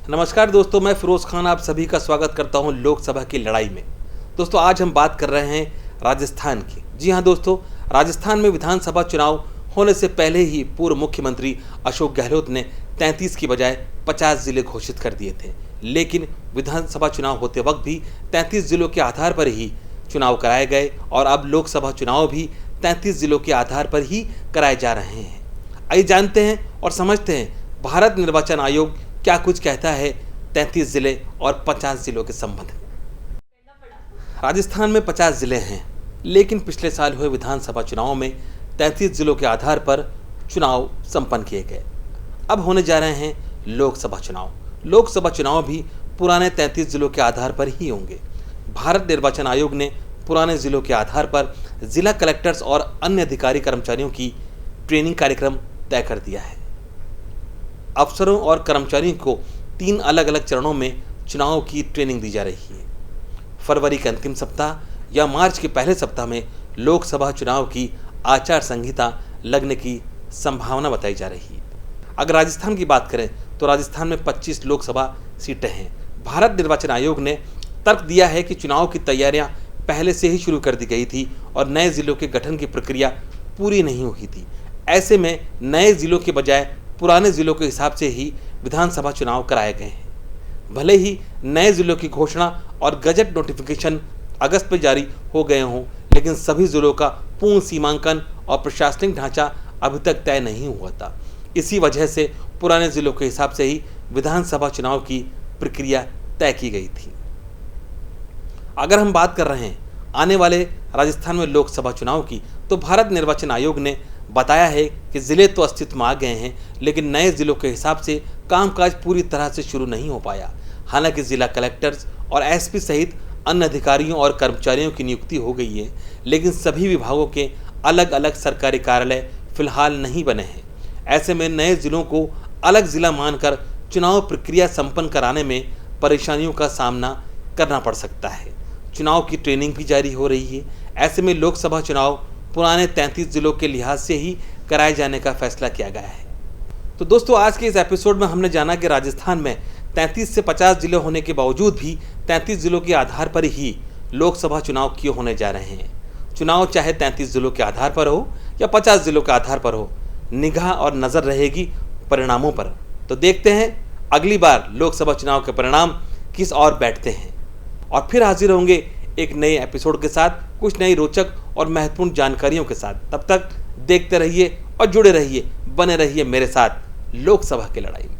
नमस्कार दोस्तों, मैं फिरोज खान आप सभी का स्वागत करता हूं लोकसभा की लड़ाई में। दोस्तों आज हम बात कर रहे हैं राजस्थान की। जी हां दोस्तों, राजस्थान में विधानसभा चुनाव होने से पहले ही पूर्व मुख्यमंत्री अशोक गहलोत ने 33 की बजाय 50 जिले घोषित कर दिए थे। लेकिन विधानसभा चुनाव होते वक्त भी 33 जिलों के आधार पर ही चुनाव कराए गए और अब लोकसभा चुनाव भी 33 जिलों के आधार पर ही कराए जा रहे हैं। आइए जानते हैं और समझते हैं भारत निर्वाचन आयोग क्या कुछ कहता है 33 जिले और 50 जिलों के संबंध में। राजस्थान में 50 जिले हैं, लेकिन पिछले साल हुए विधानसभा चुनाव में 33 जिलों के आधार पर चुनाव संपन्न किए गए। अब होने जा रहे हैं लोकसभा चुनाव। लोकसभा चुनाव भी पुराने 33 जिलों के आधार पर ही होंगे। भारत निर्वाचन आयोग ने पुराने जिलों के आधार पर जिला कलेक्टर्स और अन्य अधिकारी कर्मचारियों की ट्रेनिंग कार्यक्रम तय कर दिया है। अफसरों और कर्मचारियों को 3 अलग अलग चरणों में चुनाव की ट्रेनिंग दी जा रही है। फरवरी के अंतिम सप्ताह या मार्च के पहले सप्ताह में लोकसभा चुनाव की आचार संहिता लगने की संभावना बताई जा रही है। अगर राजस्थान की बात करें तो राजस्थान में 25 लोकसभा सीटें हैं। भारत निर्वाचन आयोग ने तर्क दिया है कि चुनाव की तैयारियां पहले से ही शुरू कर दी गई थी और नए जिलों के गठन की प्रक्रिया पूरी नहीं हुई थी। ऐसे में नए जिलों के बजाय पुराने जिलों के हिसाब से ही विधानसभा चुनाव कराए गए हैं। भले ही नए जिलों की घोषणा और गजट नोटिफिकेशन अगस्त में जारी हो गए हों, लेकिन सभी जिलों का पूर्ण सीमांकन और प्रशासनिक ढांचा अभी तक तय नहीं हुआ था। इसी वजह से पुराने जिलों के हिसाब से ही विधानसभा चुनाव की प्रक्रिया तय की गई थी। अगर हम बात कर रहे हैं आने वाले राजस्थान में लोकसभा चुनाव की, तो भारत निर्वाचन आयोग ने बताया है कि ज़िले तो अस्तित्व में आ गए हैं, लेकिन नए ज़िलों के हिसाब से कामकाज पूरी तरह से शुरू नहीं हो पाया। हालांकि ज़िला कलेक्टर्स और एसपी सहित अन्य अधिकारियों और कर्मचारियों की नियुक्ति हो गई है, लेकिन सभी विभागों के अलग अलग सरकारी कार्यालय फिलहाल नहीं बने हैं। ऐसे में नए ज़िलों को अलग ज़िला मानकर चुनाव प्रक्रिया संपन्न कराने में परेशानियों का सामना करना पड़ सकता है। चुनाव की ट्रेनिंग भी जारी हो रही है। ऐसे में लोकसभा चुनाव पुराने 33 जिलों के लिहाज से ही कराए जाने का फैसला किया गया है। तो दोस्तों आज के इस एपिसोड में हमने जाना कि राजस्थान में 33 से 50 जिले होने के बावजूद भी 33 जिलों के आधार पर ही लोकसभा चुनाव क्यों होने जा रहे हैं। चुनाव चाहे 33 जिलों के आधार पर हो या 50 जिलों के आधार पर हो, निगाह और नज़र रहेगी परिणामों पर। तो देखते हैं अगली बार लोकसभा चुनाव के परिणाम किस ओर बैठते हैं, और फिर हाजिर होंगे एक नए एपिसोड के साथ, कुछ नई रोचक और महत्वपूर्ण जानकारियों के साथ। तब तक देखते रहिए और जुड़े रहिए, बने रहिए मेरे साथ लोकसभा की लड़ाई में।